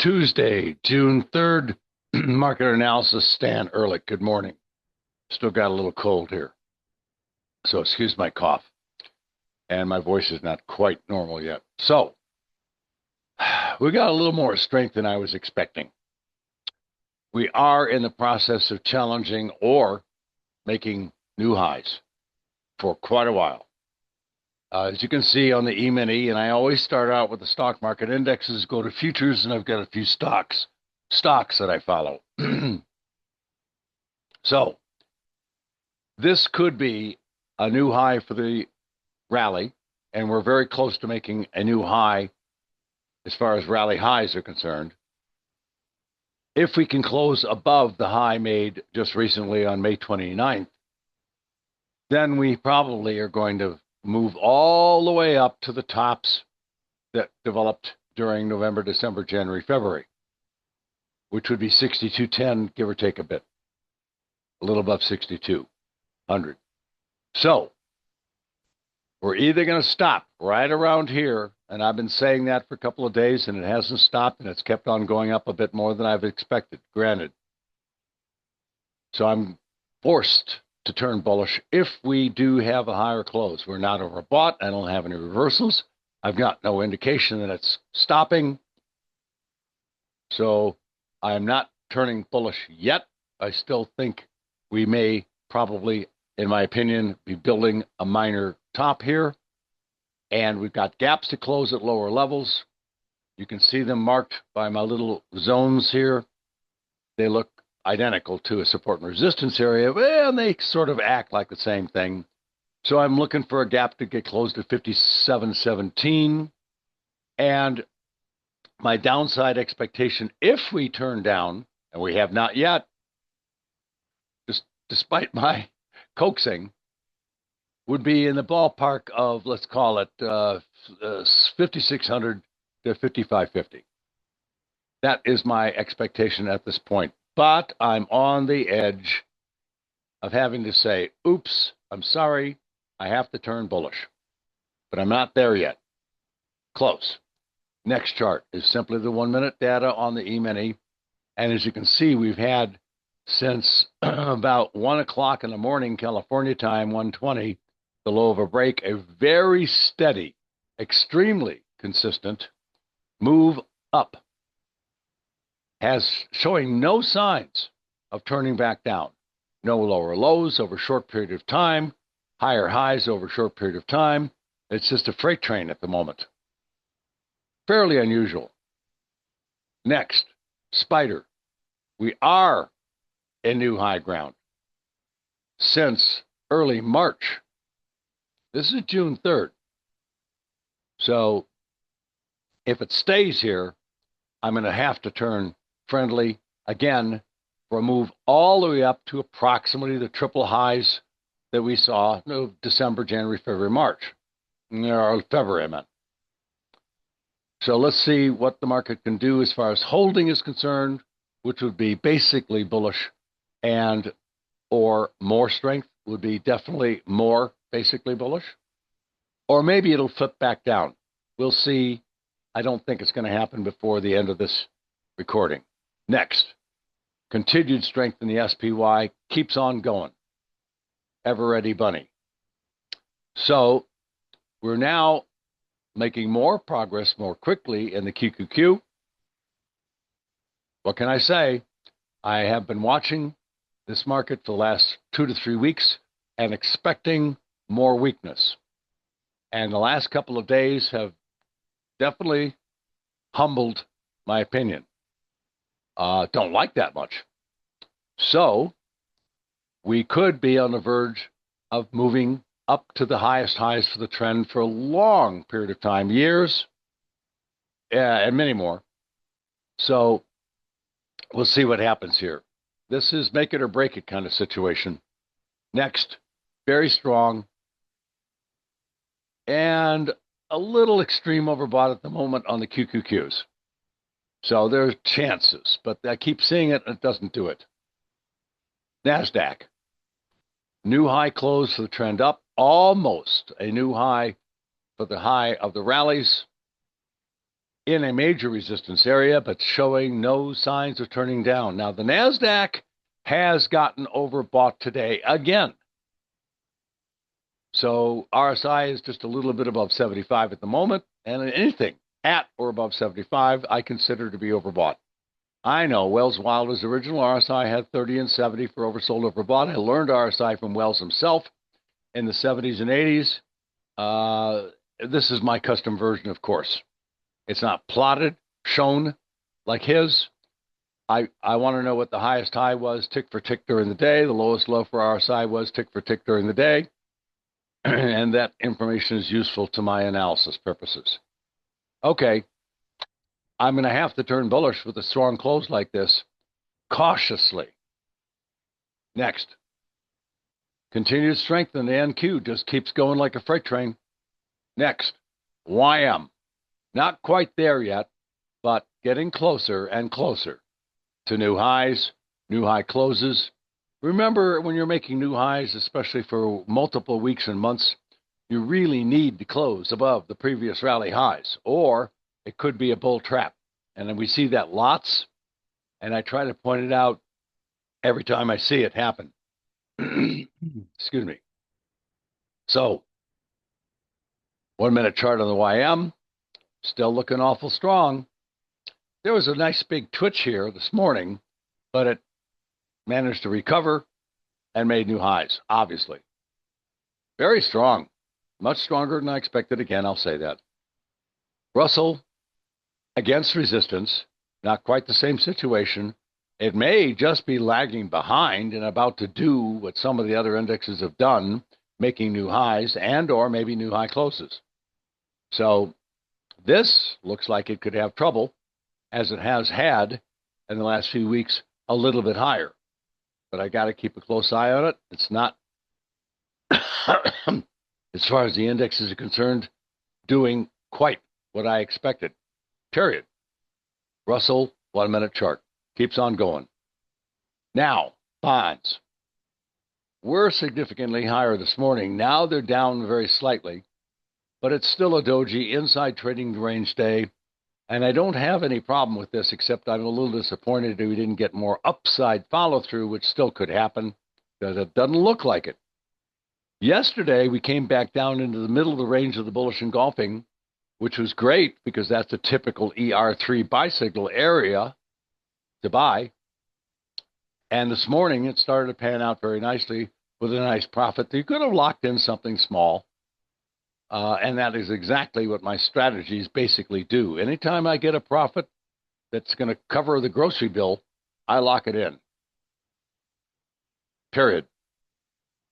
Tuesday, June 3rd, market analysis, Stan Ehrlich. Good morning. Still got a little cold here, so excuse my cough. And my voice is not quite normal yet. So, we got a little more strength than I was expecting. We are in the process of challenging or making new highs for quite a while. As you can see on the E-mini, and I always start out with the stock market indexes, go to futures, and I've got a few stocks that I follow. So this could be a new high for the rally, and we're very close to making a new high as far as rally highs are concerned. If we can close above the high made just recently on May 29th, then we probably are going to move all the way up to the tops that developed during November, December, January, February, which would be 62.10, give or take a bit, a little above 6200. So we're either going to stop right around here, and I've been saying that for a couple of days, and it hasn't stopped, and it's kept on going up a bit more than I've expected, granted. So I'm forced to turn bullish if we do have a higher close. We're not overbought. I don't have any reversals. I've got no indication that it's stopping. So I'm not turning bullish yet. I still think we may probably, in my opinion, be building a minor top here. And we've got gaps to close at lower levels. You can see them marked by my little zones here. They look identical to a support and resistance area, and they sort of act like the same thing. So I'm looking for a gap to get closed at 57.17. And my downside expectation, if we turn down, and we have not yet, just despite my coaxing, would be in the ballpark of, let's call it 5,600 to 5,550. That is my expectation at this point. But I'm on the edge of having to say, oops, I'm sorry, I have to turn bullish. But I'm not there yet. Close. Next chart is simply the 1-minute data on the E-mini. And as you can see, we've had since about 1 o'clock in the morning, California time, 1:20, the low of a break, a very steady, extremely consistent move up, has showing no signs of turning back down. No lower lows over a short period of time, higher highs over a short period of time. It's just a freight train at the moment. Fairly unusual. Next, Spider. We are in new high ground since early March. This is June 3rd. So if it stays here, I'm going to have to turn friendly again for a move all the way up to approximately the triple highs that we saw no December, January, February, March. Or February, I meant. So let's see what the market can do as far as holding is concerned, which would be basically bullish, and or more strength would be definitely more basically bullish. Or maybe it'll flip back down. We'll see. I don't think it's going to happen before the end of this recording. Next, continued strength in the SPY keeps on going. Ever ready bunny. So we're now making more progress more quickly in the QQQ. What can I say? I have been watching this market for the last 2 to 3 weeks and expecting more weakness. And the last couple of days have definitely humbled my opinion. Don't like that much. So we could be on the verge of moving up to the highest highs for the trend for a long period of time, years, and many more. So we'll see what happens here. This is make it or break it kind of situation. Next, very strong and a little extreme overbought at the moment on the QQQs. So there's chances, but I keep seeing it and it doesn't do it. NASDAQ. New high close for the trend up. Almost a new high for the high of the rallies. in a major resistance area, but showing no signs of turning down. Now, the NASDAQ has gotten overbought today again. So RSI is just a little bit above 75 at the moment, and anything at or above 75 I consider to be overbought. I know Wells Wilder's original RSI had 30 and 70 for oversold, overbought. I learned RSI from Wells himself in the 70s and 80s. This is my custom version, of course. It's not plotted, shown like his. I want to know what the highest high was tick for tick during the day. The lowest low for RSI was tick for tick during the day. And that information is useful to my analysis purposes. Okay, I'm going to have to turn bullish with a strong close like this, cautiously. Next, continued strength in the NQ, just keeps going like a freight train. Next, YM. Not quite there yet, but getting closer and closer to new highs, new high closes. Remember, when you're making new highs, especially for multiple weeks and months, you really need to close above the previous rally highs, or it could be a bull trap. And then we see that lots, and I try to point it out every time I see it happen. Excuse me. So, 1 minute chart on the YM, still looking awful strong. There was a nice big twitch here this morning, but it managed to recover and made new highs, obviously. Very strong, much stronger than I expected. Again, I'll say that. Russell against resistance, not quite the same situation. It may just be lagging behind and about to do what some of the other indexes have done, making new highs and or maybe new high closes. So this looks like it could have trouble, as it has had in the last few weeks, a little bit higher. But I got to keep a close eye on it. It's not, as far as the indexes are concerned, doing quite what I expected. Period. Russell, 1 minute chart. Keeps on going. Now, bonds. Were significantly higher this morning. Now they're down very slightly, but it's still a doji inside trading range day. And I don't have any problem with this, except I'm a little disappointed that we didn't get more upside follow-through, which still could happen, because it doesn't look like it. Yesterday, we came back down into the middle of the range of the bullish engulfing, which was great, because that's a typical ER3 buy signal area to buy. And this morning, it started to pan out very nicely with a nice profit. You could have locked in something small. And that is exactly what my strategies basically do. Anytime I get a profit that's going to cover the grocery bill, I lock it in. Period.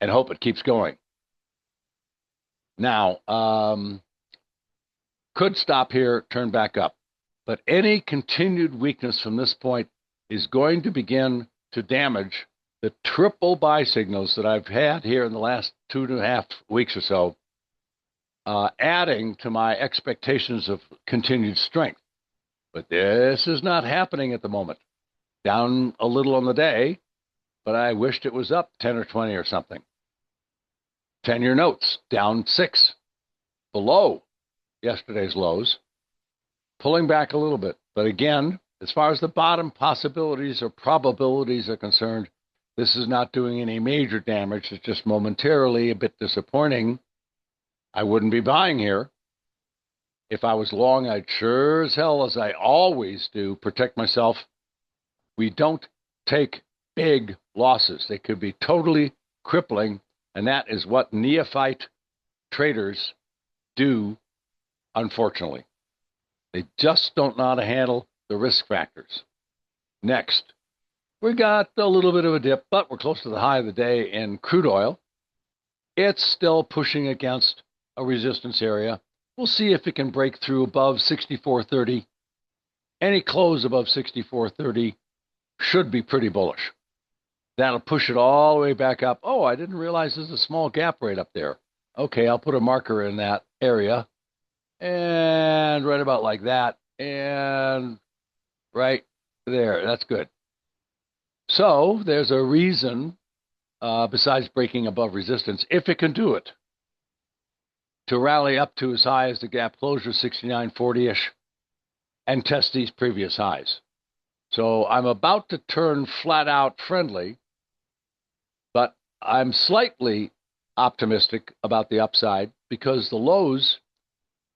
And hope it keeps going. Now, could stop here, turn back up. But any continued weakness from this point is going to begin to damage the triple buy signals that I've had here in the last 2.5 weeks or so. Adding to my expectations of continued strength. But this is not happening at the moment. Down a little on the day, but I wished it was up 10 or 20 or something. 10-year notes, down 6, below yesterday's lows, pulling back a little bit. But again, as far as the bottom possibilities or probabilities are concerned, this is not doing any major damage. It's just momentarily a bit disappointing. I wouldn't be buying here. If I was long, I'd sure as hell, as I always do, protect myself. We don't take big losses. They could be totally crippling, and that is what neophyte traders do, unfortunately. They just don't know how to handle the risk factors. Next, we got a little bit of a dip, but we're close to the high of the day in crude oil. It's still pushing against a resistance area. We'll see if it can break through above 64.30. Any close above 64.30 should be pretty bullish. That'll push it all the way back up. Oh, I didn't realize there's a small gap right up there. Okay, I'll put a marker in that area. And right about like that. And right there. That's good. So there's a reason, besides breaking above resistance, if it can do it, to rally up to as high as the gap closure, 69.40-ish. and test these previous highs. So I'm about to turn flat out friendly, but I'm slightly optimistic about the upside because the lows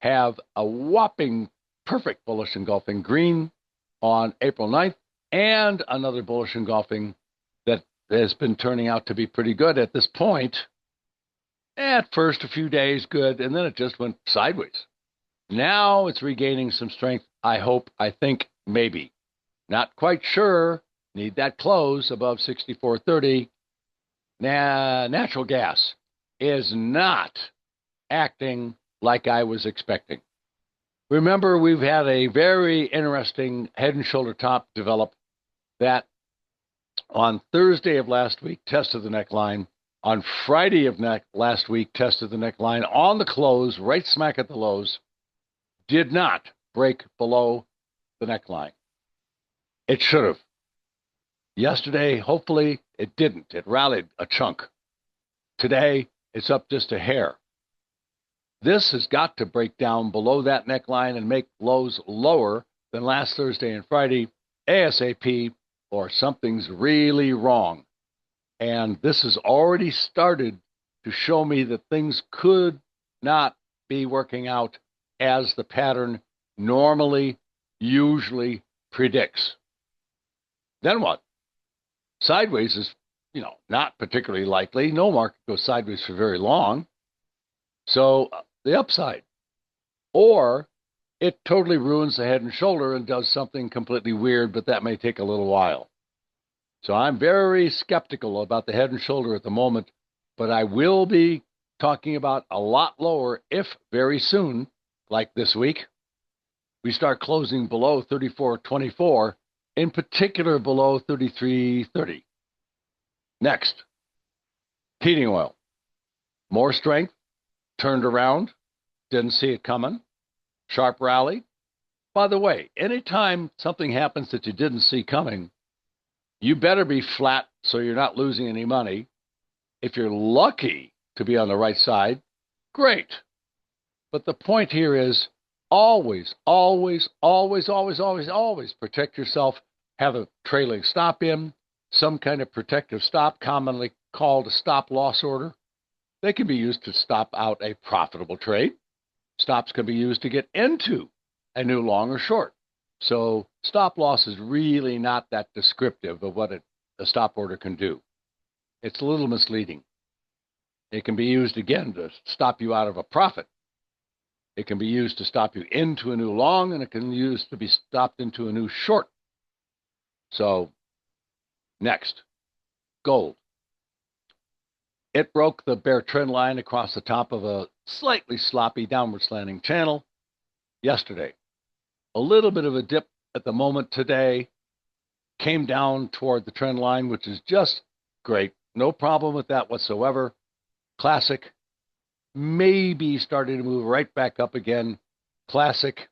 have a whopping perfect bullish engulfing green on April 9th and another bullish engulfing that has been turning out to be pretty good at this point. At first, a few days, good, and then it just went sideways. Now it's regaining some strength, I hope, I think, maybe. Not quite sure. Need that close above 64.30. Natural gas is not acting like I was expecting. Remember, we've had a very interesting head and shoulder top develop that on Thursday of last week tested the neckline. On Friday of last week tested the neckline. On the close, right smack at the lows, did not break below the neckline. It should have. Yesterday, hopefully, it didn't. It rallied a chunk. Today, it's up just a hair. This has got to break down below that neckline and make lows lower than last Thursday and Friday, ASAP, or something's really wrong. And this has already started to show me that things could not be working out as the pattern normally, usually predicts. Then what? Sideways is, not particularly likely. No market goes sideways for very long. So the upside. Or it totally ruins the head and shoulder and does something completely weird, but that may take a little while. So I'm very skeptical about the head and shoulder at the moment, but I will be talking about a lot lower if very soon, like this week, we start closing below 34.24, in particular below 33.30. Next, heating oil. More strength, turned around, didn't see it coming, sharp rally. By the way, anytime something happens that you didn't see coming, you better be flat so you're not losing any money. If you're lucky to be on the right side, great. But the point here is always, always, always, always, always, always protect yourself. Have a trailing stop in, some kind of protective stop, commonly called a stop loss order. They can be used to stop out a profitable trade. Stops can be used to get into a new long or short. So stop loss is really not that descriptive of what a stop order can do. It's a little misleading. It can be used, again, to stop you out of a profit. It can be used to stop you into a new long, and it can be used to be stopped into a new short. So next, gold. It broke the bear trend line across the top of a slightly sloppy downward slanting channel yesterday. A little bit of a dip at the moment today, came down toward the trend line, which is just great. No problem with that whatsoever. Classic. Maybe starting to move right back up again. Classic.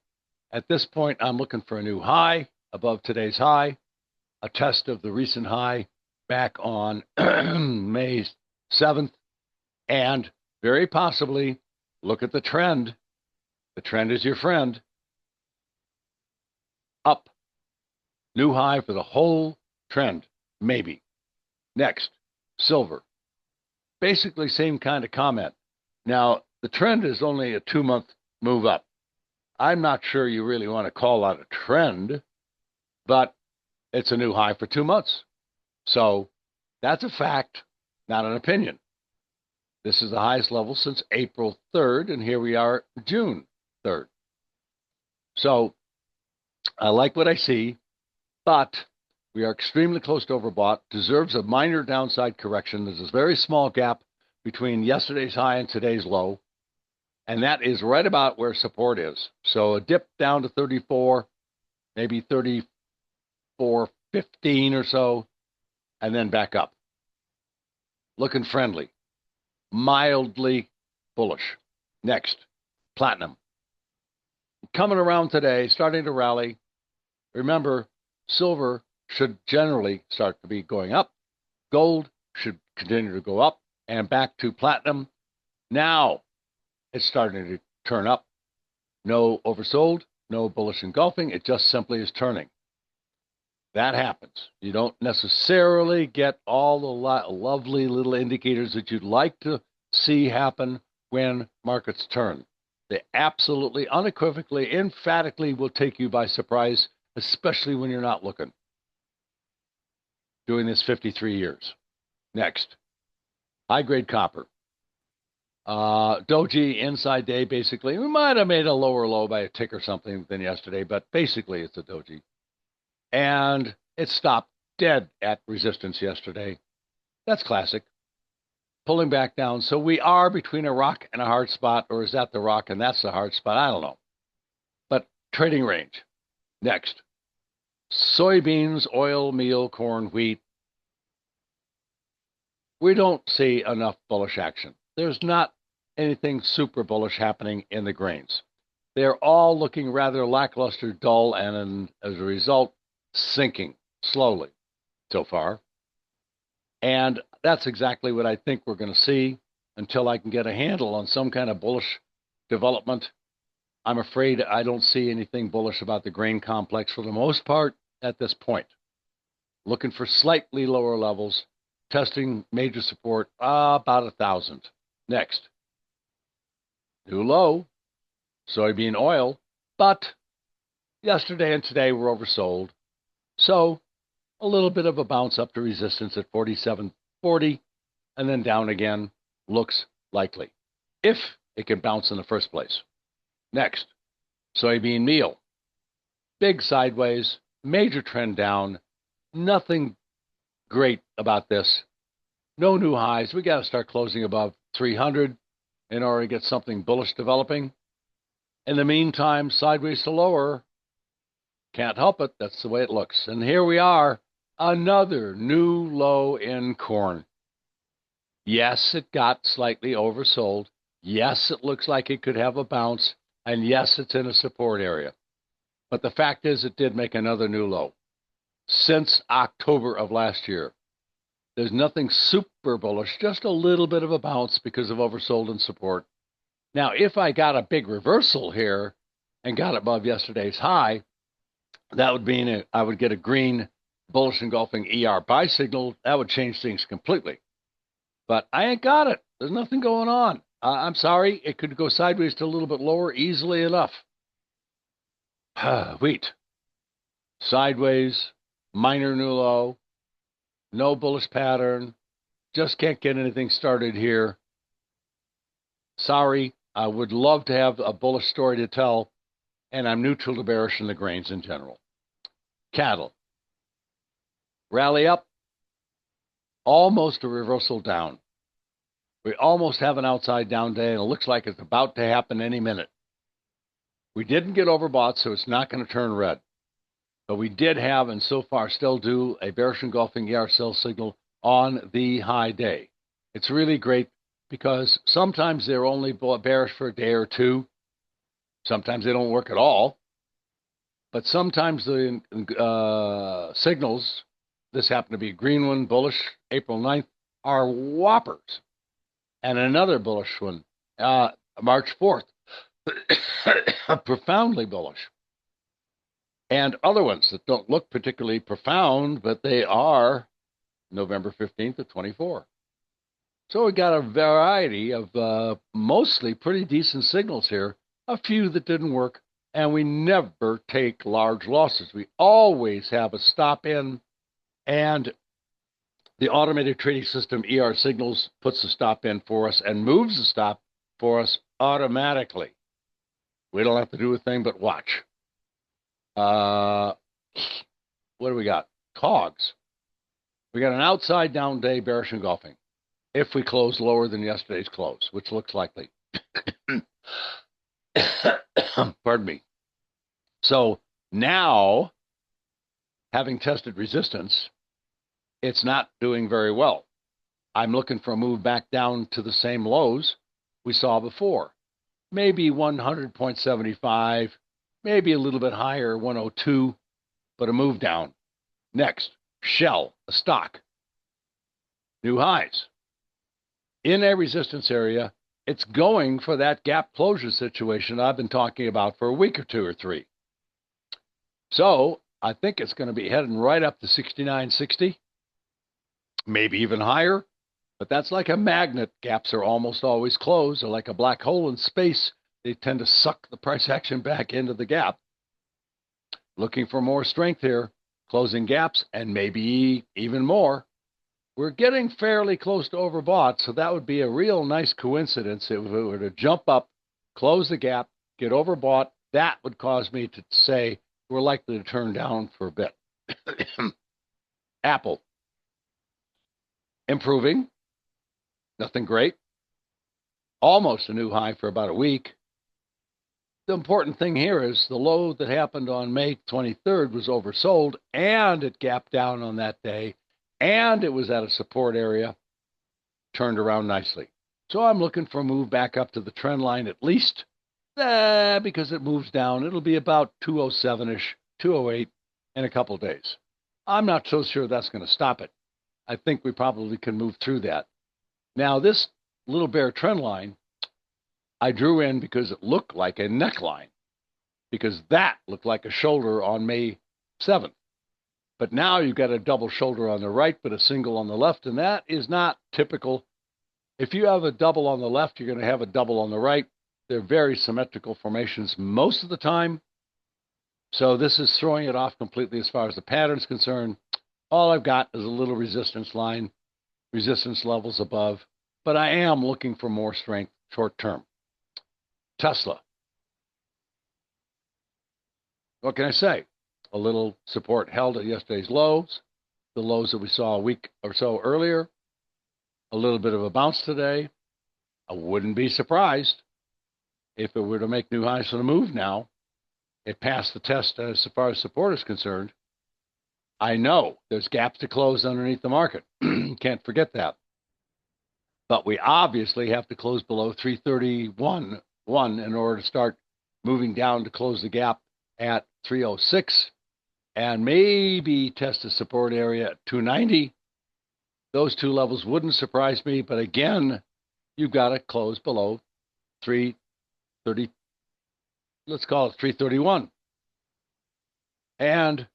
At this point, I'm looking for a new high above today's high, a test of the recent high back on May 7th, and very possibly look at the trend. The trend is your friend. Up. New high for the whole trend, maybe. Next, silver. Basically same kind of comment. Now, the trend is only a 2-month move up. I'm not sure you really want to call that a trend, but it's a new high for 2 months. So that's a fact, not an opinion. This is the highest level since April 3rd, and here we are June 3rd. So I like what I see, but we are extremely close to overbought, deserves a minor downside correction. There's a very small gap between yesterday's high and today's low, and that is right about where support is. So a dip down to 34, maybe 34.15 or so, and then back up. Looking friendly, mildly bullish. Next, platinum. Coming around today, starting to rally. Remember, silver should generally start to be going up. Gold should continue to go up and back to platinum. Now it's starting to turn up. No oversold, no bullish engulfing. It just simply is turning. That happens. You don't necessarily get all the lovely little indicators that you'd like to see happen when markets turn. They absolutely, unequivocally, emphatically will take you by surprise, especially when you're not looking. Doing this 53 years. Next, high-grade copper. Doji inside day, basically. We might have made a lower low by a tick or something than yesterday, but basically it's a doji. And it stopped dead at resistance yesterday. That's classic. Pulling back down. So we are between a rock and a hard spot, or is that the rock and that's the hard spot? I don't know. But trading range. Next. Soybeans, oil, meal, corn, wheat. We don't see enough bullish action. There's not anything super bullish happening in the grains. They're all looking rather lackluster, dull, and as a result, sinking slowly so far. And that's exactly what I think we're going to see until I can get a handle on some kind of bullish development. I'm afraid I don't see anything bullish about the grain complex for the most part at this point. Looking for slightly lower levels, testing major support, about 1,000. Next, new low, soybean oil, but yesterday and today were oversold. So a little bit of a bounce up to resistance at 47.40 and then down again looks likely, if it can bounce in the first place. Next, soybean meal. Big sideways, major trend down, nothing great about this. No new highs. We got to start closing above 300 in order to get something bullish developing. In the meantime, sideways to lower. Can't help it. That's the way it looks. And here we are, another new low in corn. Yes, it got slightly oversold. Yes, it looks like it could have a bounce. And yes, it's in a support area. But the fact is, it did make another new low since October of last year. There's nothing super bullish, just a little bit of a bounce because of oversold and support. Now, if I got a big reversal here and got above yesterday's high, that would mean I would get a green bullish engulfing ER buy signal. That would change things completely. But I ain't got it. There's nothing going on. I'm sorry. It could go sideways to a little bit lower easily enough. Wheat. Sideways, minor new low, no bullish pattern. Just can't get anything started here. Sorry. I would love to have a bullish story to tell, and I'm neutral to bearish in the grains in general. Cattle. Rally up. Almost a reversal down. We almost have an outside down day, and it looks like it's about to happen any minute. We didn't get overbought, so it's not going to turn red. But we did have, and so far still do, a bearish engulfing ER sell signal on the high day. It's really great because sometimes they're only bearish for a day or two. Sometimes they don't work at all. But sometimes the signals, this happened to be a green one, bullish, April 9th, are whoppers. And another bullish one, March 4th, profoundly bullish. And other ones that don't look particularly profound, but they are November 15th of 24. So we got a variety of mostly pretty decent signals here, a few that didn't work, and we never take large losses. We always have a stop in, and the automated trading system ER signals puts the stop in for us and moves the stop for us automatically. We don't have to do a thing but watch. What do we got? COGS. We got an outside down day, bearish engulfing, if we close lower than yesterday's close, which looks likely. Pardon me. So now, having tested resistance, it's not doing very well. I'm looking for a move back down to the same lows we saw before. Maybe 100.75, maybe a little bit higher, 102, but a move down. Next, Shell, a stock. New highs. In a resistance area, it's going for that gap closure situation I've been talking about for a week or two or three. So I think it's going to be heading right up to 69.60, maybe even higher. But that's like a magnet. Gaps are almost always closed. They're like a black hole in space. They tend to suck the price action back into the gap. Looking for more strength here, closing gaps, and maybe even more. We're getting fairly close to overbought, so that would be a real nice coincidence if it were to jump up, close the gap, get overbought. That would cause me to say we're likely to turn down for a bit. Apple, improving, nothing great. Almost a new high for about a week. The important thing here is the low that happened on May 23rd was oversold, and it gapped down on that day, and it was at a support area, turned around nicely. So I'm looking for a move back up to the trend line at least, because it moves down. It'll be about 207-ish, 208 in a couple of days. I'm not so sure that's going to stop it. I think we probably can move through that. Now, this little bear trend line, I drew in because it looked like a neckline, because that looked like a shoulder on May 7th. But now you've got a double shoulder on the right, but a single on the left, and that is not typical. If you have a double on the left, you're going to have a double on the right. They're very symmetrical formations most of the time. So this is throwing it off completely as far as the pattern's concerned. All I've got is a little resistance line, resistance levels above, but I am looking for more strength short term. Tesla. What can I say? A little support held at yesterday's lows, the lows that we saw a week or so earlier. A little bit of a bounce today. I wouldn't be surprised if it were to make new highs for the move now. It passed the test as far as support is concerned. I know there's gaps to close underneath the market. Can't forget that. But we obviously have to close below 331.1 in order to start moving down to close the gap at 306 and maybe test a support area at 290. Those two levels wouldn't surprise me, but again, you've got to close below 330. Let's call it 331. And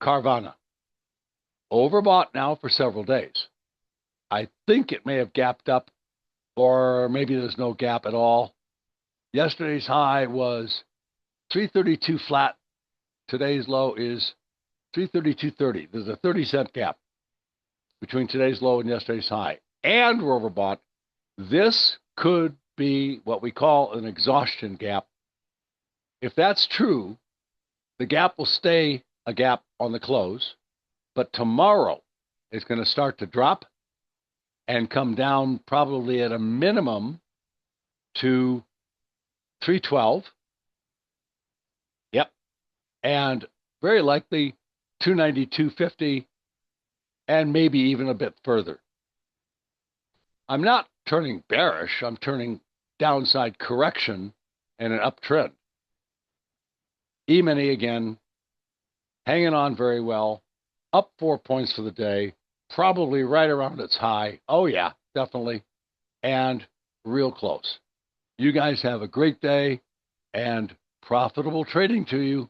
Carvana, overbought now for several days. I think it may have gapped up, or maybe there's no gap at all. Yesterday's high was 332 flat. Today's low is 332.30. There's a 30-cent gap between today's low and yesterday's high. And we're overbought. This could be what we call an exhaustion gap. If that's true, the gap will stay a gap on the close, but tomorrow it's going to start to drop and come down probably at a minimum to 312. Yep. And very likely 292.50 and maybe even a bit further. I'm not turning bearish. I'm turning downside correction and an uptrend. E-mini again, hanging on very well, up 4 points for the day, probably right around its high. Oh, yeah, definitely. And real close. You guys have a great day and profitable trading to you.